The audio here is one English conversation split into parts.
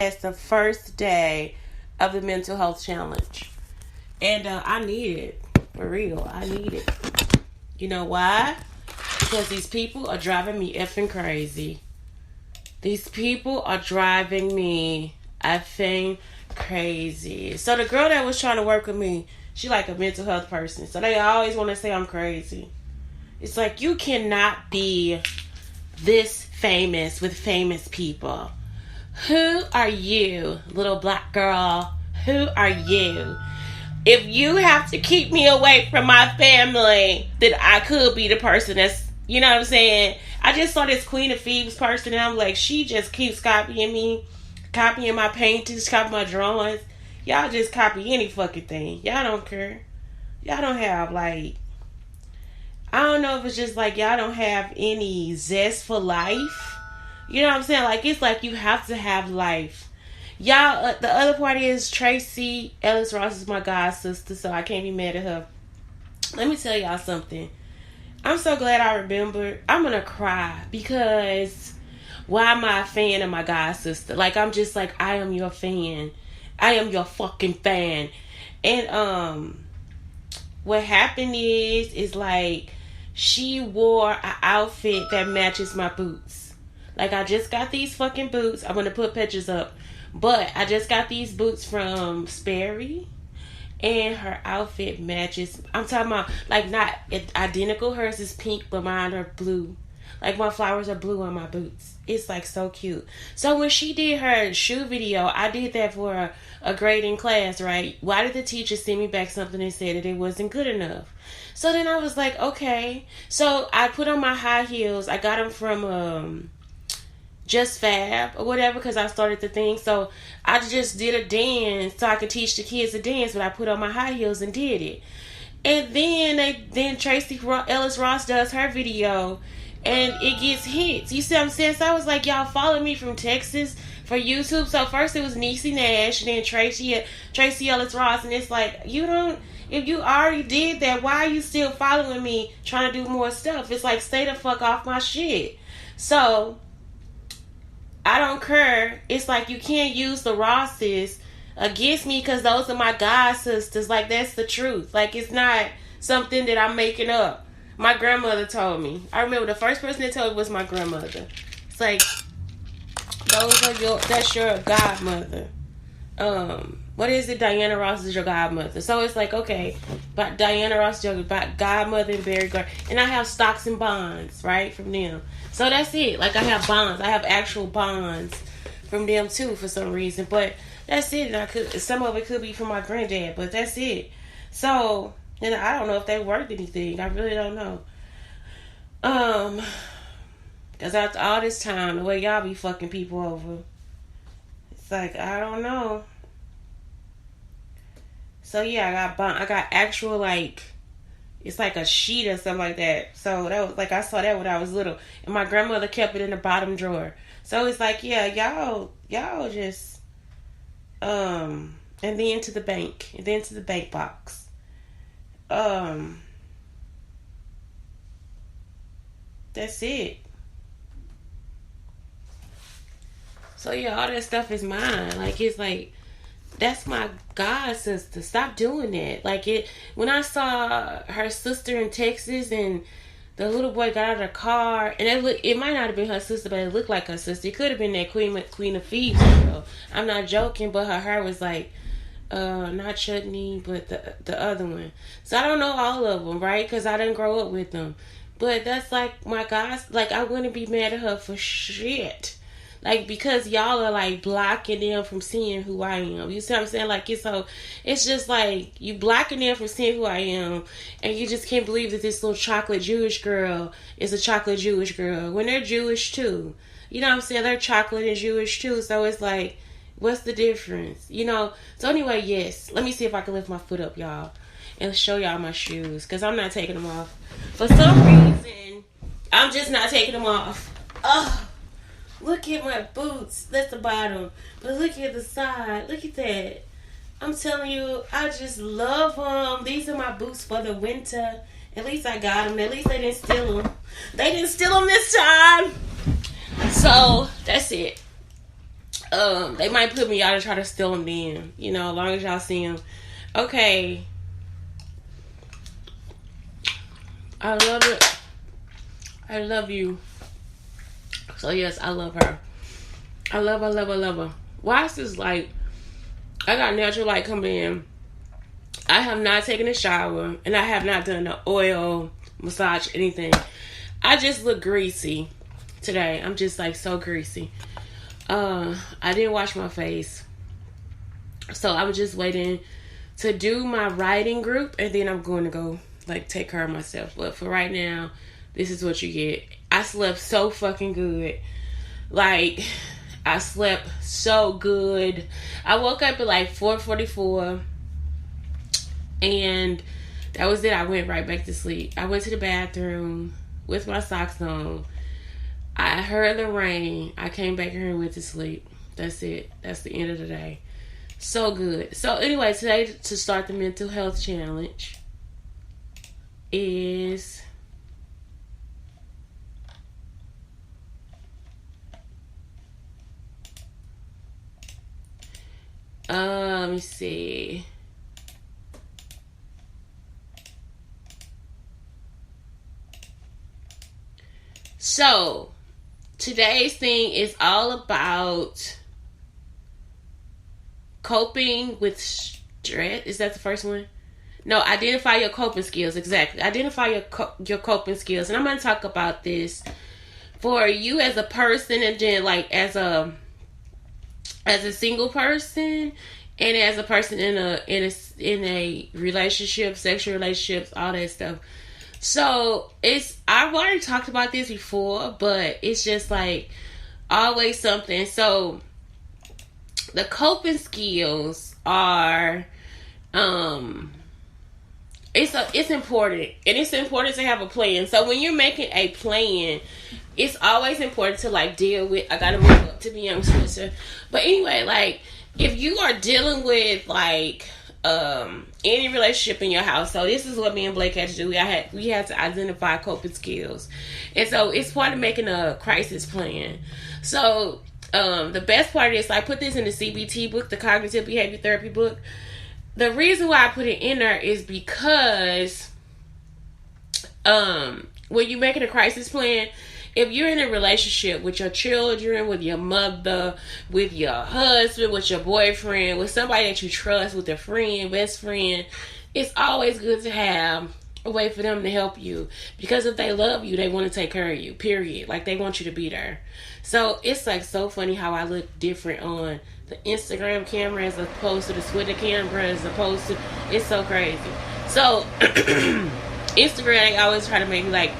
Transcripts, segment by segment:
It's the first day of the mental health challenge. And I need it. For real. I need it. You know why? Because these people are driving me effing crazy. These people are driving me effing crazy. So the girl that was trying to work with me, she like a mental health person. So they always want to say I'm crazy. It's like, you cannot be this famous with famous people. Who are you, little black girl? Who are you? If you have to keep me away from my family, then I could be the person that's, you know what I'm saying? I just saw this Queen of Thieves person and I'm like, she just keeps copying me, copying my paintings, copying my drawings. Y'all just copy any fucking thing. Y'all don't care. Y'all don't have like, I don't know if it's just like y'all don't have any zest for life. You know what I'm saying? Like, it's like you have to have life. Y'all, the other part is Tracy Ellis Ross is my god sister, so I can't be mad at her. Let me tell y'all something. I'm so glad I remembered. I'm gonna cry because why am I a fan of my god sister? Like, I'm just like, I am your fan. I am your fucking fan. And what happened is like she wore an outfit that matches my boots. Like, I just got these fucking boots. I'm gonna put pictures up. But I just got these boots from Sperry. And her outfit matches. I'm talking about, like, not identical. Hers is pink, but mine are blue. Like, my flowers are blue on my boots. It's, like, so cute. So, when she did her shoe video, I did that for a grading class, right? Why did the teacher send me back something and said that it wasn't good enough? So, then I was like, okay. So, I put on my high heels. I got them from, Just Fab or whatever, because I started the thing. So I just did a dance so I could teach the kids to dance, but I put on my high heels and did it. And then Tracy Ellis Ross does her video and it gets hits. You see what I'm saying? So I was like, y'all follow me from Texas for YouTube. So first it was Niecy Nash, and then Tracy Ellis Ross, and it's like, if you already did that, why are you still following me trying to do more stuff? It's like, stay the fuck off my shit. So I don't care. It's like, you can't use the Rosses against me because those are my god sisters. Like, that's the truth. Like, it's not something that I'm making up. My grandmother told me. I remember the first person that told me was my grandmother. It's like, that's your godmother. What is it? Diana Ross is your godmother. So it's like, okay, but Diana Ross is your godmother and Barry Gar, and I have stocks and bonds, right, from them. So that's it. Like, I have bonds. I have actual bonds from them too for some reason. But that's it. And some of it could be from my granddad, but that's it. So, and I don't know if they worth anything. I really don't know. Because after all this time, the way y'all be fucking people over, it's like, I don't know. So yeah, I got actual, like, it's like a sheet or something like that. So that was like, I saw that when I was little, and my grandmother kept it in the bottom drawer. So it's like, yeah, y'all just and then to the bank, and then to the bank box. That's it. So yeah, all that stuff is mine. Like, it's like, that's my god sister. Stop doing that. Like, when I saw her sister in Texas and the little boy got out of the car, and it might not have been her sister, but it looked like her sister. It could have been that Queen of Thieves girl. I'm not joking, but her hair was like, not chutney, but the other one. So I don't know all of them, right? Because I didn't grow up with them. But that's like my god. Like, I wouldn't be mad at her for shit. Like, because y'all are, like, blocking them from seeing who I am. You see what I'm saying? Like, it's just, like, you blocking them from seeing who I am, and you just can't believe that this little chocolate Jewish girl is a chocolate Jewish girl, when they're Jewish, too. You know what I'm saying? They're chocolate and Jewish, too, so it's like, what's the difference? You know? So, anyway, yes. Let me see if I can lift my foot up, y'all, and show y'all my shoes, because I'm not taking them off. For some reason, I'm just not taking them off. Ugh. Look at my boots. That's the bottom. But look at the side. Look at that. I'm telling you, I just love them. These are my boots for the winter. At least I got them. At least they didn't steal them. They didn't steal them this time. So, that's it. They might put me out and try to steal them then. You know, as long as y'all see them. Okay. I love it. I love you. So yes, I love her. I love her. Why is this like, I got natural light coming in. I have not taken a shower, and I have not done an oil massage, anything. I just look greasy today. I'm just like so greasy. I didn't wash my face, so I'm just waiting to do my writing group, and then I'm going to go like take care of myself. But for right now, this is what you get. I slept so fucking good. Like, I slept so good. I woke up at like 4:44. And that was it. I went right back to sleep. I went to the bathroom with my socks on. I heard the rain. I came back here and went to sleep. That's it. That's the end of the day. So good. So anyway, today to start the mental health challenge is let me see. So, today's thing is all about coping with stress. Is that the first one? No, identify your coping skills. Exactly. Identify your coping skills. And I'm going to talk about this for you as a person, and then like as a single person, and as a person in a relationship, sexual relationships, all that stuff. So I've already talked about this before, but it's just like always something. So the coping skills are it's important, and it's important to have a plan. So when you're making a plan, it's always important to like deal with, I gotta move up to be young sister. But anyway, like if you are dealing with like any relationship in your house, so this is what me and Blake had to do. We had to identify coping skills, and so it's part of making a crisis plan. So the best part is, I put this in the CBT book, the cognitive behavior therapy book. The reason why I put it in there is because when you're making a crisis plan, if you're in a relationship with your children, with your mother, with your husband, with your boyfriend, with somebody that you trust, with a friend, best friend, it's always good to have a way for them to help you. Because if they love you, they want to take care of you, period. Like, they want you to be there. So it's like so funny how I look different on the Instagram camera as opposed to the Twitter camera, as opposed to, it's so crazy. So Instagram, they always try to make me like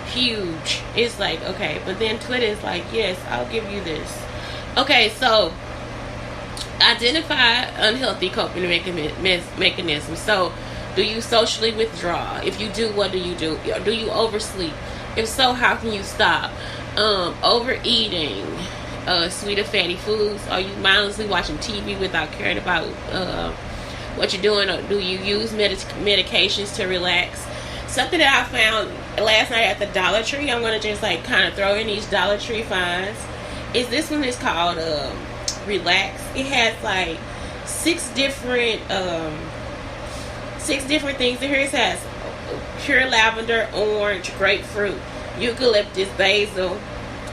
huge. It's like, okay, but then Twitter is like, yes, I'll give you this. Okay, so identify unhealthy coping mechanisms. So, do you socially withdraw? If you do, what do you do? Do you oversleep? If so, how can you stop? Overeating, sweet or fatty foods. Are you mindlessly watching TV without caring about what you're doing? Or do you use medications to relax? Something that I found last night at the Dollar Tree, I'm going to just like kind of throw in these Dollar Tree finds, is this one is called Relax. It has like six different things in here. It has pure lavender, orange, grapefruit, eucalyptus, basil,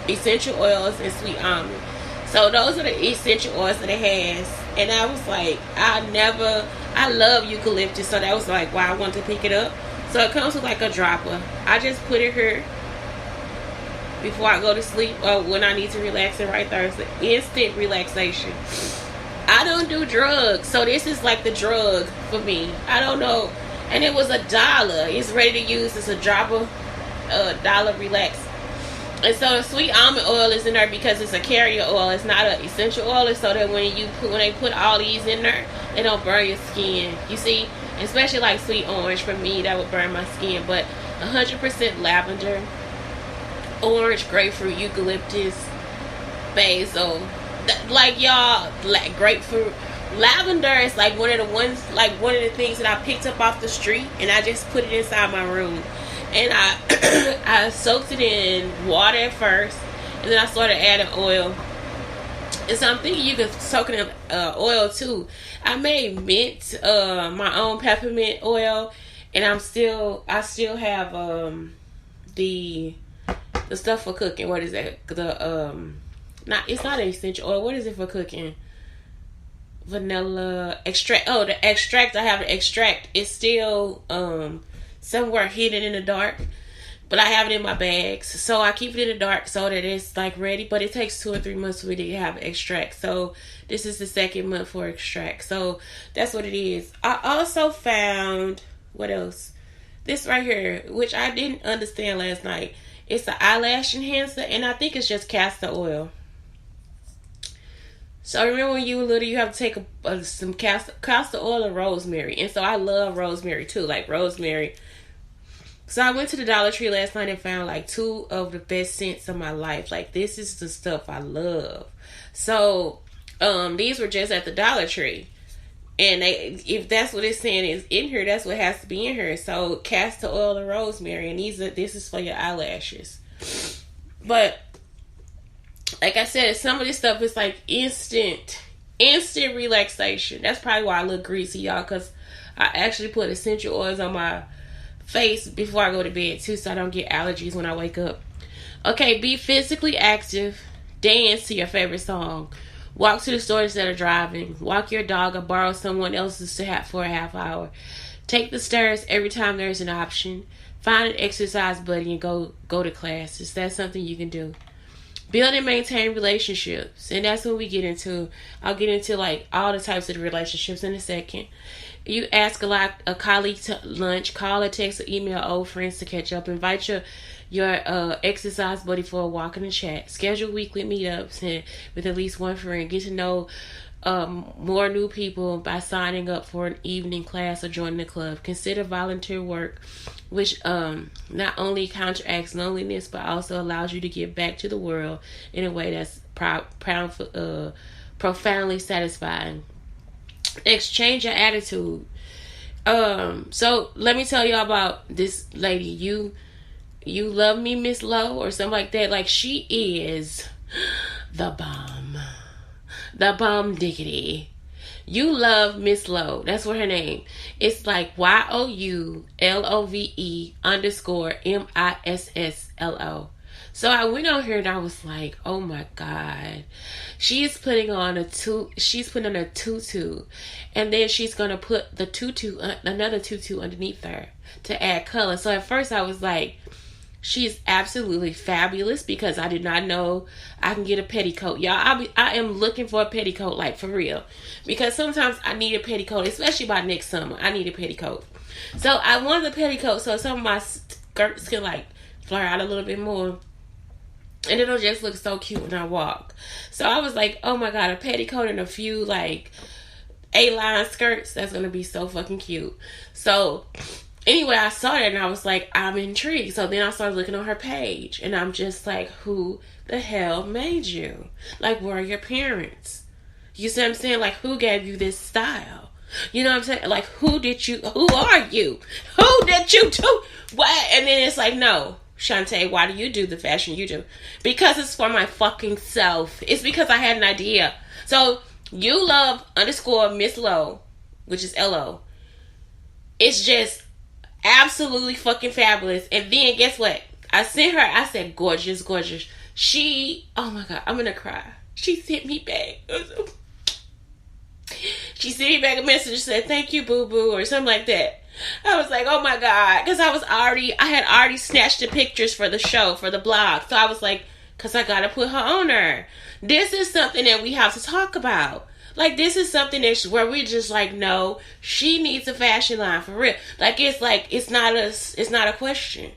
essential oils, and sweet almond. So those are the essential oils that it has. And I was like, I love eucalyptus, so that was like why I wanted to pick it up. So it comes with like a dropper. I just put it here before I go to sleep, or when I need to relax, and right there. It's an instant relaxation. I don't do drugs, so this is like the drug for me. I don't know. And it was $1. It's ready to use. It's a dropper, $1 relax. And so the sweet almond oil is in there because it's a carrier oil. It's not an essential oil, so that when they put all these in there, they don't burn your skin. You see, especially like sweet orange, for me, that would burn my skin. But 100% lavender, orange, grapefruit, eucalyptus, basil. Like, y'all, like grapefruit, lavender is like one of the things that I picked up off the street, and I just put it inside my room. And I soaked it in water at first, and then I started adding oil. And so I'm thinking you could soak in oil too. I made mint, my own peppermint oil, and I still have the stuff for cooking. What is that? Not, it's not an essential oil. What is it for cooking? Vanilla extract. Oh, the extract. I have the extract. It's still somewhere hidden in the dark, but I have it in my bags, so I keep it in the dark so that it's like ready. But it takes 2 or 3 months for me to have extract. So this is the second month for extract. So that's what it is. I also found, what else? This right here, which I didn't understand last night. It's an eyelash enhancer, and I think it's just castor oil. So remember when you were little, you have to take some castor oil or rosemary. And so I love rosemary too, like rosemary. So I went to the Dollar Tree last night and found like 2 of the best scents of my life. Like, this is the stuff I love. So these were just at the Dollar Tree. And if that's what it's saying is in here, that's what has to be in here. So castor oil and rosemary, and this is for your eyelashes. But like I said, some of this stuff is like instant relaxation. That's probably why I look greasy, y'all, because I actually put essential oils on my face before I go to bed too, so I don't get allergies when I wake up. Okay, be physically active. Dance to your favorite song. Walk to the store instead of driving. Walk your dog or borrow someone else's for a half hour. Take the stairs every time there's an option. Find an exercise buddy and go to classes. That's something you can do. Build and maintain relationships. And that's what we get into. I'll get into like all the types of relationships in a second. You ask a colleague to lunch. Call or text or email old friends to catch up. Invite your exercise buddy for a walk in the chat. Schedule weekly meetups with at least one friend. Get to know more new people by signing up for an evening class or joining the club. Consider volunteer work, which not only counteracts loneliness but also allows you to give back to the world in a way that's profoundly satisfying. Exchange your attitude. So let me tell y'all about this lady. You love me, Miss Lowe, or something like that. Like, she is the bomb. The bomb diggity. You love Miss Lowe. That's what her name. It's like YOULOVE_MISSLO. So I went on here and I was like, oh my God. She's putting on a tutu. And then she's going to put the another tutu underneath her to add color. So at first I was like, she's absolutely fabulous, because I did not know I can get a petticoat. Y'all, I am looking for a petticoat, like, for real. Because sometimes I need a petticoat, especially by next summer. I need a petticoat. So I want the petticoat so some of my skirts can, like, flare out a little bit more. And it'll just look so cute when I walk. So I was like, oh my God, a petticoat and a few, like, A-line skirts. That's going to be so fucking cute. So anyway, I saw that and I was like, I'm intrigued. So then I started looking on her page. And I'm just like, who the hell made you? Like, where are your parents? You see what I'm saying? Like, who gave you this style? You know what I'm saying? Like, who are you? Who did you do? What? And then it's like, no. Shante, why do you do the fashion you do? Because it's for my fucking self. It's because I had an idea. So, you love _Miss Lowe, which is LO. It's just absolutely fucking fabulous. And then guess what? I sent her, I said, gorgeous. She, oh my God, I'm gonna cry. She sent me back. She sent me back a message and said, thank you, boo boo, or something like that. I was like, oh my God, because I had already snatched the pictures for the show, for the blog. So I was like, because I gotta put her on her. This is something that we have to talk about. Like, this is something where we're just like, no, she needs a fashion line for real. It's not a question.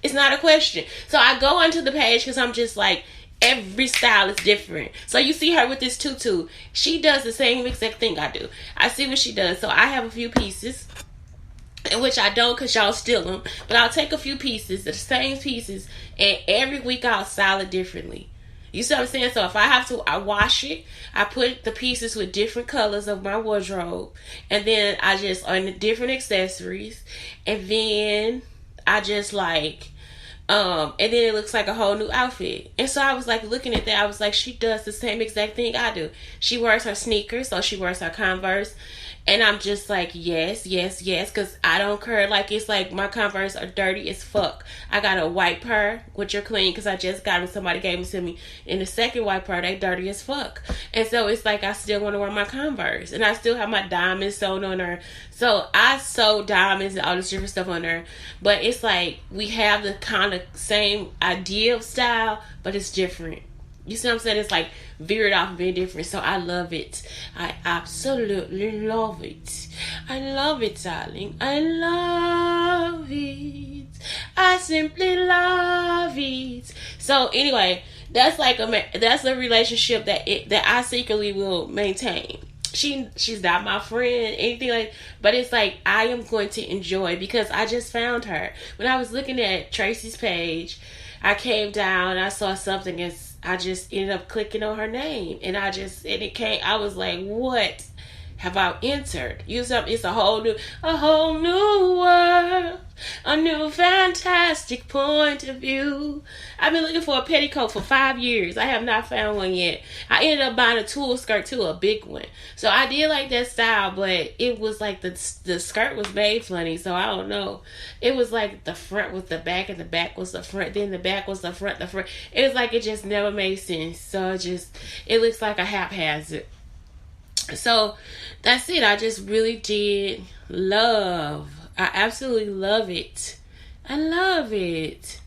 It's not a question. So I go onto the page because I'm just like, every style is different. So you see her with this tutu. She does the same exact thing I do. I see what she does. So I have a few pieces, in which I don't because y'all steal them. But I'll take a few pieces, the same pieces, and every week I'll style it differently. You see what I'm saying? So if I have to, I wash it. I put the pieces with different colors of my wardrobe. And then I just, on the different accessories. And then I just like And then it looks like a whole new outfit. And so I was like looking at that. I was like, she does the same exact thing I do. She wears her sneakers, so she wears her Converse. And I'm just like, yes, yes, yes, because I don't care. Like, it's like my Converse are dirty as fuck. I got a white pair, which are clean, because I just got them. Somebody gave them to me. And the second white pair, they dirty as fuck. And so it's like I still want to wear my Converse. And I still have my diamonds sewn on her. So I sew diamonds and all this different stuff on her. But it's like we have the kind of same idea of style, but it's different. You see what I'm saying? It's like veered off being different. So I love it. I absolutely love it. I love it, darling. I love it. I simply love it. So anyway, that's like that's a relationship that I secretly will maintain. She's not my friend, anything like, but it's like I am going to enjoy because I just found her. When I was looking at Tracy's page, I came down, I saw something, and I just ended up clicking on her name, and it came. I was like, what have I entered? It's a whole new world, a new fantastic point of view. I've been looking for a petticoat for 5 years. I have not found one yet. I ended up buying a tulle skirt too, a big one. So I did like that style, but it was like the skirt was made funny, so I don't know. It was like the front was the back and the back was the front, then the back was the front, It was like it just never made sense. So it looks like a haphazard. So that's it. I just really did love. I absolutely love it. I love it.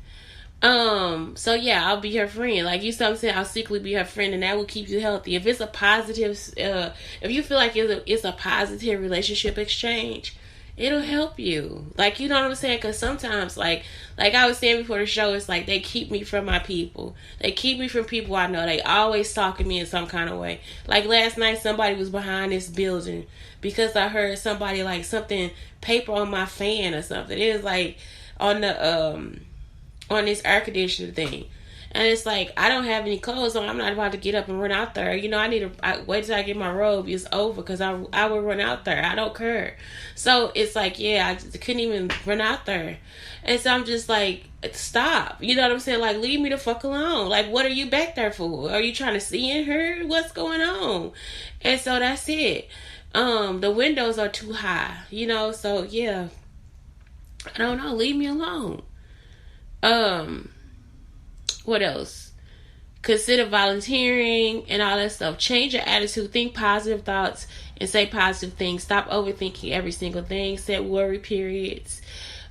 So yeah, I'll be her friend. Like you said, I'm saying I'll secretly be her friend, and that will keep you healthy. If it's a positive, if you feel like it's a positive relationship exchange, it'll help you. Like, you know what I'm saying? Because sometimes, like I was saying before the show, it's like they keep me from my people. They keep me from people I know. They always talking me in some kind of way. Like last night, somebody was behind this building because I heard somebody like something paper on my fan or something. It was like on the on this air conditioner thing. And it's like, I don't have any clothes on. I'm not about to get up and run out there. You know, I need to wait till I get my robe. It's over because I will run out there. I don't care. So it's like, yeah, I couldn't even run out there. And so I'm just like, stop. You know what I'm saying? Like, leave me the fuck alone. Like, what are you back there for? Are you trying to see in her? What's going on? And so that's it. The windows are too high, you know? So, yeah. I don't know. Leave me alone. What else? Consider volunteering and all that stuff. Change your attitude. Think positive thoughts and say positive things. Stop overthinking every single thing. Set worry periods.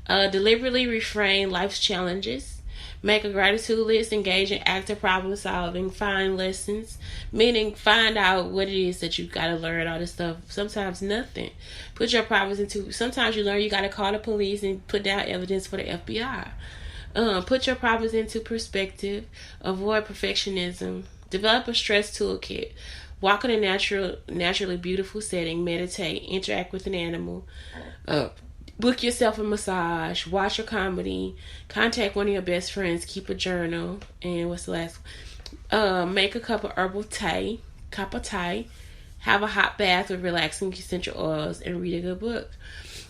Deliberately reframe life's challenges. Make a gratitude list. Engage in active problem solving. Find lessons. Meaning find out what it is that you got to learn. All this stuff. Sometimes nothing. Put your problems into... Sometimes you learn you got to call the police and put down evidence for the FBI. Put your problems into perspective. Avoid perfectionism. Develop a stress toolkit. Walk in a naturally beautiful setting. Meditate. Interact with an animal. Book yourself a massage. Watch a comedy. Contact one of your best friends. Keep a journal. And what's the last one? Make a cup of herbal tea. Have a hot bath with relaxing essential oils. And read a good book.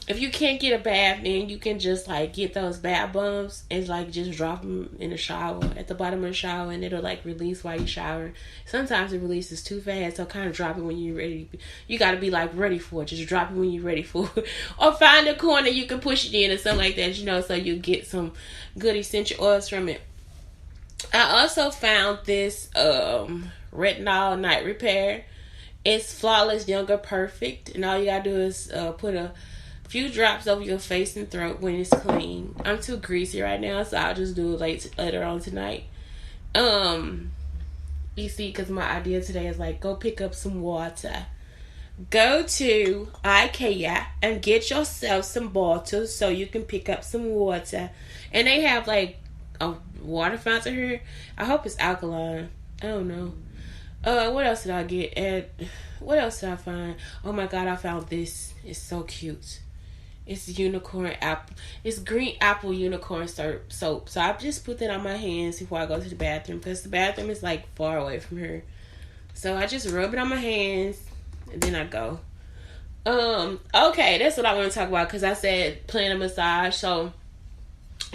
If you can't get a bath, then you can just like get those bath bombs and like just drop them in the shower, at the bottom of the shower, and it'll like release while you shower. Sometimes it releases too fast, so kind of drop it when you're ready. You got to be like ready for it. Just drop it when you're ready for it. Or find a corner you can push it in or something like that, you know, so you get some good essential oils from it. I also found this retinol night repair. It's flawless, younger, perfect, and all you gotta do is put a few drops over your face and throat when it's clean. I'm too greasy right now, so I'll just do it later on tonight. You see, because my idea today is like, go pick up some water. Go to IKEA and get yourself some bottles so you can pick up some water. And they have like a water fountain here. I hope it's alkaline. I don't know. What else did I get? And what else did I find? Oh my god, I found this. It's so cute. It's unicorn apple. It's green apple unicorn soap. So I just put that on my hands before I go to the bathroom, because the bathroom is like far away from here. So I just rub it on my hands and then I go. Okay, that's what I want to talk about, because I said plan a massage. So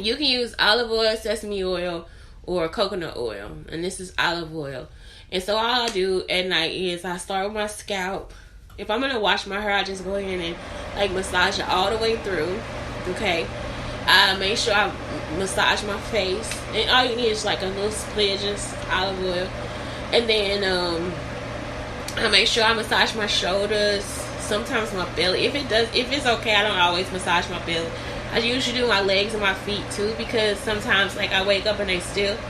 You can use olive oil, sesame oil, or coconut oil. And this is olive oil. And so all I do at night is I start with my scalp. If I'm going to wash my hair, I just go in and like massage it all the way through. Okay. I make sure I massage my face. And all you need is like a little splidge of olive oil. And then I make sure I massage my shoulders. Sometimes my belly. If it's okay, I don't always massage my belly. I usually do my legs and my feet too, because sometimes like I wake up and they stiff.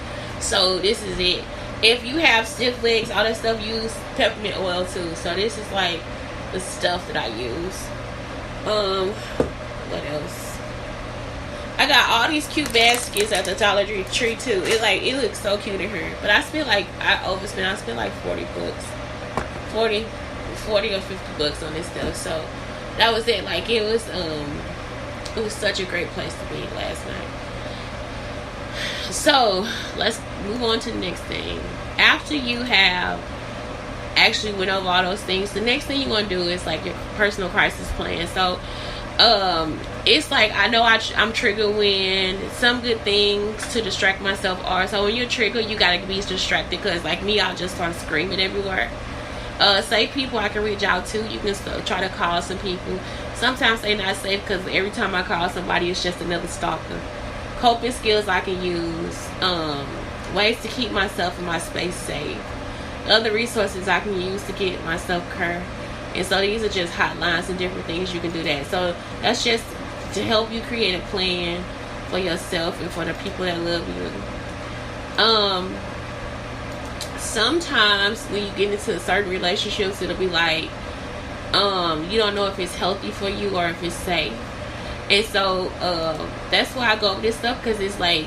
So this is it. If you have stiff legs, all that stuff, use peppermint oil too. So this is like the stuff that I use. What else? I got all these cute baskets at the Dollar Tree too. It looks so cute in here. But I spent like I spent like 40 bucks. 40 or 50 bucks on this stuff. So that was it. Like it was such a great place to be last night. So let's move on to the next thing. After you have actually went over all those things, the next thing you want to do is like your personal crisis plan. So it's like I know I'm triggered when some good things to distract myself are. So when you're triggered, you gotta be distracted, because like me, I'll just start screaming everywhere. Safe people I can reach out to. You can still try to call some people. Sometimes they're not safe, because every time I call somebody, it's just another stalker. Coping skills I can use. Ways to keep myself and my space safe. Other resources I can use to get myself care. And so these are just hotlines and different things you can do that. So that's just to help you create a plan for yourself and for the people that love you. Sometimes when you get into certain relationships, it'll be like you don't know if it's healthy for you or if it's safe. And so that's why I go over this stuff, because it's like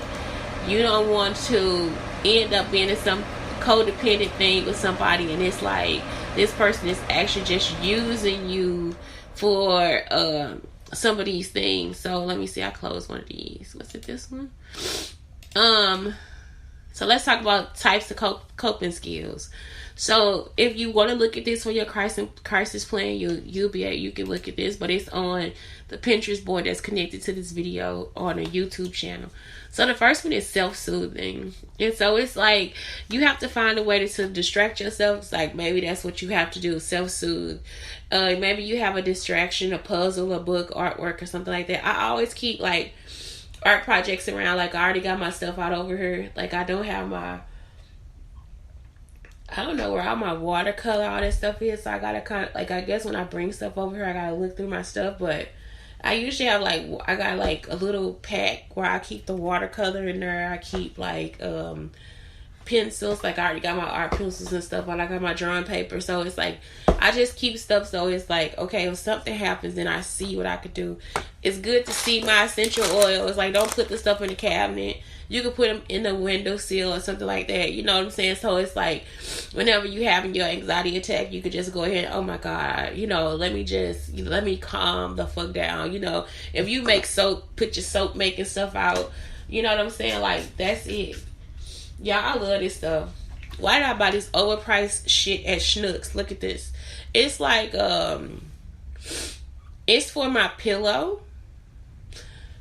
you don't want to end up being in some codependent thing with somebody, and it's like this person is actually just using you for some of these things. So let me see, I closed one of these. Was it this one? So let's talk about types of coping skills. So if you want to look at this for your crisis plan, you can look at this, but it's on the Pinterest board that's connected to this video on a YouTube channel. So the first one is self-soothing. And so it's like you have to find a way to distract yourself. It's like maybe that's what you have to do, self-soothe. Maybe you have a distraction, a puzzle, a book, artwork, or something like that. I always keep like art projects around. Like I already got my stuff out over here. Like I don't have I don't know where all my watercolor, all that stuff is. So I gotta kind of, like, I guess when I bring stuff over here, I gotta look through my stuff. But I usually have like, I got like a little pack where I keep the watercolor in there. I keep like pencils. Like I already got my art pencils and stuff. But I got my drawing paper. So it's like I just keep stuff. So it's like, okay, if something happens, then I see what I could do. It's good to see my essential oil. It's like, don't put the stuff in the cabinet. You can put them in the windowsill or something like that. You know what I'm saying? So it's like whenever you having your anxiety attack, you could just go ahead and, oh my God, let me calm the fuck down. If you make soap, put your soap making stuff out. You know what I'm saying? Like, that's it. Y'all, I love this stuff. Why did I buy this overpriced shit at Schnucks? Look at this. It's like, it's for my pillow.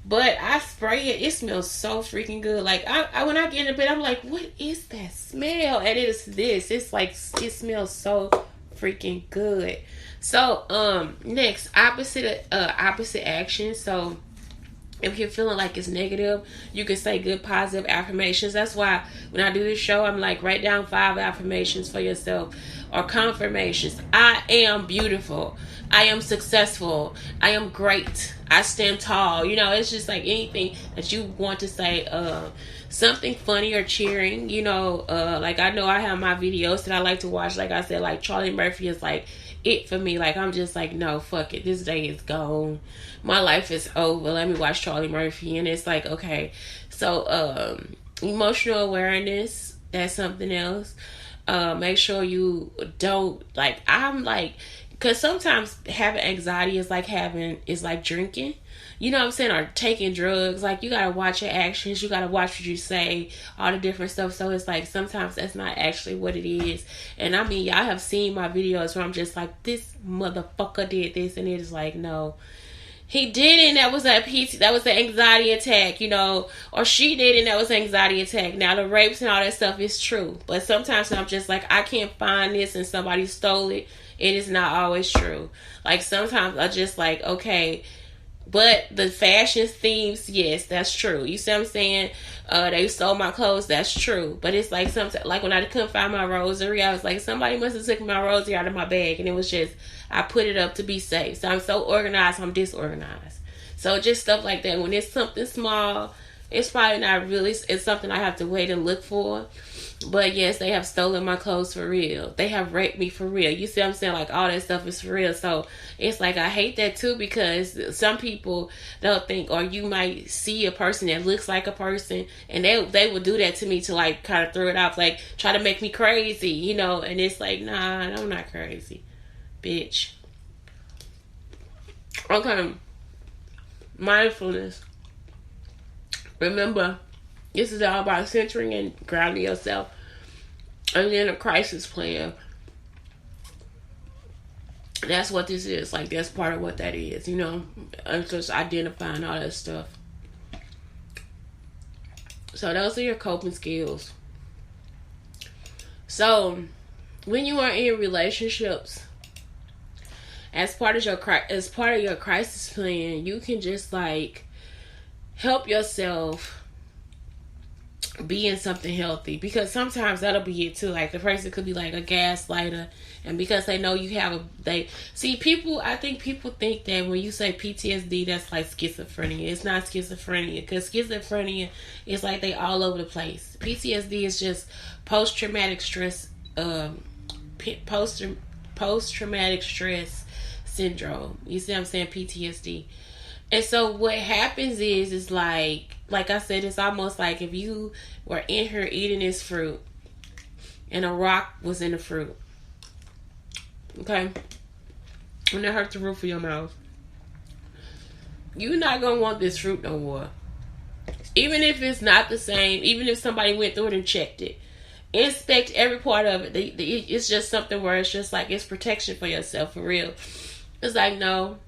But I spray it. It smells so freaking good. Like, I when I get in bed, I'm like, what is that smell? And it is this. It's like, it smells so freaking good. So, next, opposite action. So, if you're feeling like it's negative, you can say good, positive affirmations. That's why when I do this show, I'm like, write down 5 affirmations for yourself. Or confirmations. I am beautiful. I am successful. I am great. I stand tall. It's just like anything that you want to say. Something funny or cheering. Like I know I have my videos that I like to watch. Like I said, like Charlie Murphy is like it for me. Like I'm just like, no, fuck it. This day is gone. My life is over. Let me watch Charlie Murphy. And it's like, okay. So emotional awareness. That's something else. Make sure you don't because sometimes having anxiety is like drinking, you know what I'm saying, or taking drugs. Like you gotta watch your actions, you gotta watch what you say, all the different stuff. So it's like sometimes that's not actually what it is. And I mean, y'all have seen my videos where I'm just like, this motherfucker did this, and it is like, no, he did it and that was a PT, that was an anxiety attack, you know, or she did it and that was an anxiety attack. Now the rapes and all that stuff is true, but sometimes I'm just like, I can't find this and somebody stole it. It is not always true. Like sometimes I just like, okay, but the fashion themes, yes, that's true. You see what I'm saying? They stole my clothes, that's true. But it's like something, like when I couldn't find my rosary, I was like, somebody must have taken my rosary out of my bag, and it was just, I put it up to be safe. So I'm so organized, I'm disorganized. So just stuff like that. When it's something small, it's probably not really, it's something I have to wait and look for. But yes, they have stolen my clothes for real. They have raped me for real. You see what I'm saying? Like all that stuff is for real. So it's like I hate that too, because some people, they'll think, or you might see a person that looks like a person, and they will do that to me to like kind of throw it off, like try to make me crazy, you know. And it's like, nah, I'm not crazy, bitch. Okay, mindfulness. Remember, this is all about centering and grounding yourself. And then a crisis plan. That's what this is. Like, that's part of what that is, you know. And just identifying all that stuff. So those are your coping skills. So, when you are in relationships, as part of your crisis plan, you can just like help yourself be in something healthy, because sometimes that'll be it too. Like the person could be like a gaslighter, and because they know you have I think people think that when you say PTSD, that's like schizophrenia. It's not schizophrenia, because schizophrenia is like they all over the place. PTSD is just post-traumatic stress post-traumatic stress syndrome. You see what I'm saying? PTSD. And so what happens is like I said, it's almost like if you were in here eating this fruit and a rock was in the fruit. Okay? And it hurt the roof of your mouth. You're not going to want this fruit no more. Even if it's not the same, even if somebody went through it and checked it. Inspect every part of it. It's just something where it's just like, it's protection for yourself, for real. It's like, no,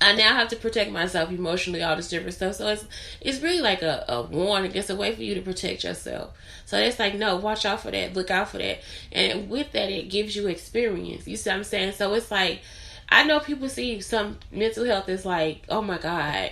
I now have to protect myself emotionally, all this different stuff. So it's really like a warning. It's a way for you to protect yourself. So it's like, no, watch out for that. Look out for that. And with that, it gives you experience. You see what I'm saying? So it's like, I know people see some mental health is like, oh my God.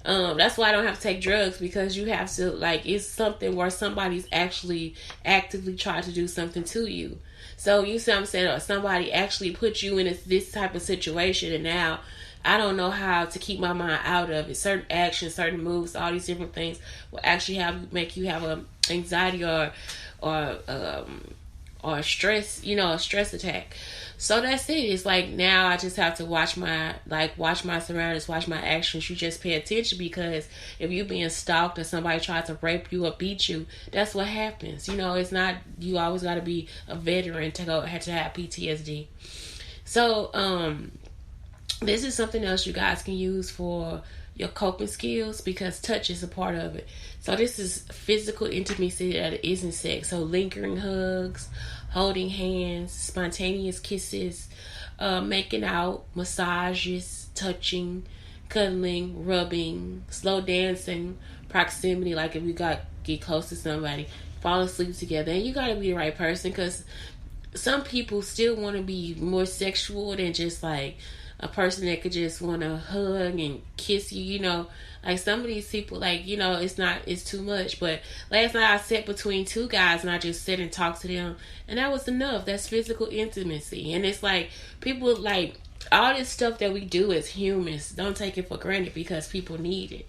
That's why I don't have to take drugs, because you have to, like, it's something where somebody's actually actively trying to do something to you. So you see what I'm saying? Or somebody actually put you in this type of situation, and now I don't know how to keep my mind out of it. Certain actions, certain moves, all these different things will actually make you have a anxiety or stress, a stress attack. So that's it. It's like now I just have to watch my surroundings, watch my actions. You just pay attention, because if you're being stalked or somebody tries to rape you or beat you, that's what happens. It's not, you always got to be a veteran to have PTSD. So, this is something else you guys can use for your coping skills, because touch is a part of it. So this is physical intimacy that isn't sex. So lingering hugs, holding hands, spontaneous kisses, making out, massages, touching, cuddling, rubbing, slow dancing, proximity, like if you get close to somebody, fall asleep together. And you got to be the right person, because some people still want to be more sexual than just like a person that could just want to hug and kiss you, like some of these people, like, it's too much. But last night I sat between two guys and I just sat and talked to them, and that was enough. That's physical intimacy. And it's like, people, like, all this stuff that we do as humans, don't take it for granted, because people need it.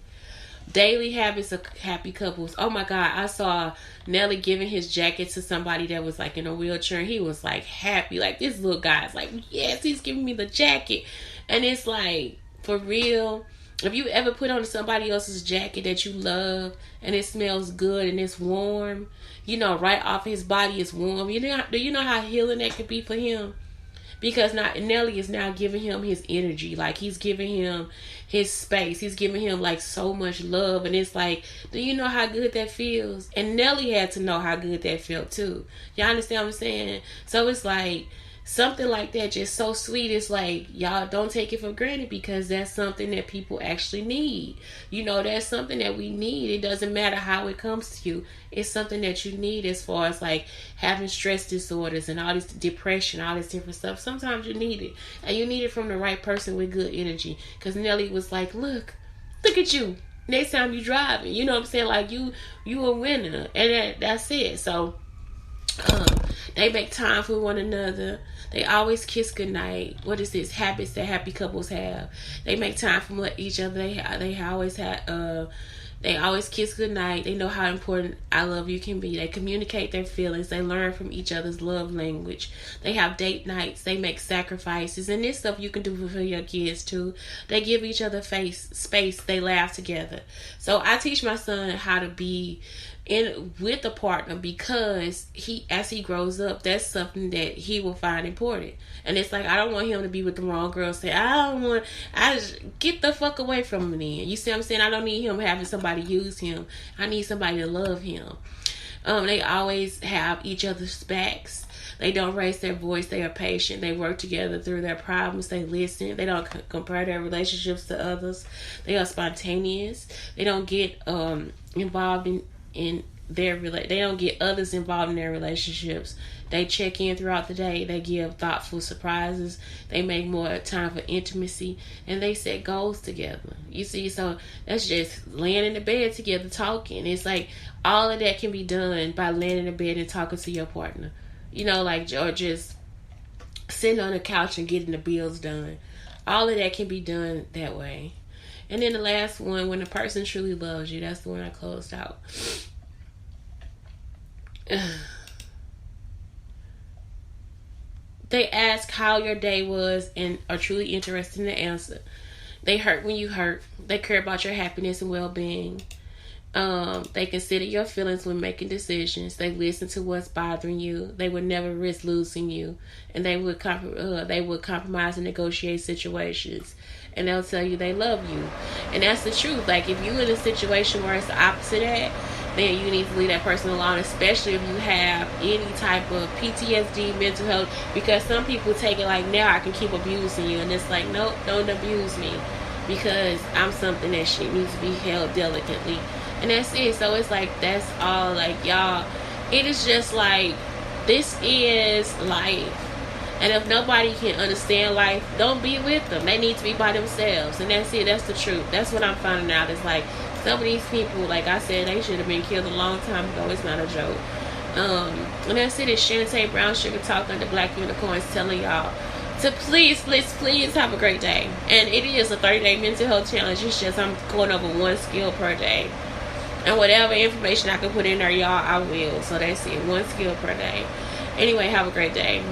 Daily habits of happy couples. Oh my God, I saw Nelly giving his jacket to somebody that was like in a wheelchair, and he was like happy. Like, this little guy's like, yes, he's giving me the jacket. And it's like, for real, if you ever put on somebody else's jacket that you love and it smells good and it's warm, right off his body is warm. Do you know how healing that could be for him? Because now Nelly is now giving him his energy. Like, he's giving him his space. He's giving him like so much love. And it's like, do you know how good that feels? And Nelly had to know how good that felt too. Y'all understand what I'm saying? So it's like, something like that, just so sweet. It's like, y'all don't take it for granted, because that's something that people actually need. You know, that's something that we need. It doesn't matter how it comes to you. It's something that you need, as far as like having stress disorders and all this depression, all this different stuff. Sometimes you need it, and you need it from the right person with good energy. Because Nelly was like, look at you. Next time you driving, you know what I'm saying? Like, you a winner, and that's it. So they make time for one another. They always kiss goodnight. What is this? Habits that happy couples have. They make time for each other. They always kiss goodnight. They know how important I love you can be. They communicate their feelings. They learn from each other's love language. They have date nights. They make sacrifices. And this stuff you can do for your kids too. They give each other space. They laugh together. So I teach my son how to be with a partner, because as he grows up, that's something that he will find important. And it's like, I don't want him to be with the wrong girl. Say, I just get the fuck away from him then. You see what I'm saying? I don't need him having somebody use him. I need somebody to love him. They always have each other's backs. They don't raise their voice. They are patient. They work together through their problems. They listen. They don't compare their relationships to others. They are spontaneous. They don't get involved in they don't get others involved in their relationships. They check in throughout the day. They give thoughtful surprises. They make more time for intimacy, and they set goals together. You see, so that's just laying in the bed together talking. It's like all of that can be done by laying in the bed and talking to your partner. You know, like, or just sitting on the couch and getting the bills done. All of that can be done that way. And then the last one, when a person truly loves you, that's the one I closed out. They ask how your day was and are truly interested in the answer. They hurt when you hurt. They care about your happiness and well-being. They consider your feelings when making decisions. They listen to what's bothering you. They would never risk losing you, and they would compromise and negotiate situations. And they'll tell you they love you, and that's the truth. Like, if you're in a situation where it's the opposite of that, then you need to leave that person alone, especially if you have any type of PTSD, mental health, because some people take it like, now I can keep abusing you, and it's like, nope, don't abuse me, because I'm something that shit needs to be held delicately. And that's it. So it's like, that's all. Like, y'all, it is just like, this is life. And if nobody can understand life, don't be with them. They need to be by themselves. And that's it. That's the truth. That's what I'm finding out. It's like, some of these people, like I said, they should have been killed a long time ago. It's not a joke. And that's it. It's Shante Brown Sugar Talk under Black Unicorns, telling y'all to please have a great day. And it is a 30-day mental health challenge. It's just, I'm going over one skill per day. And whatever information I can put in there, y'all, I will. So that's it. One skill per day. Anyway, have a great day.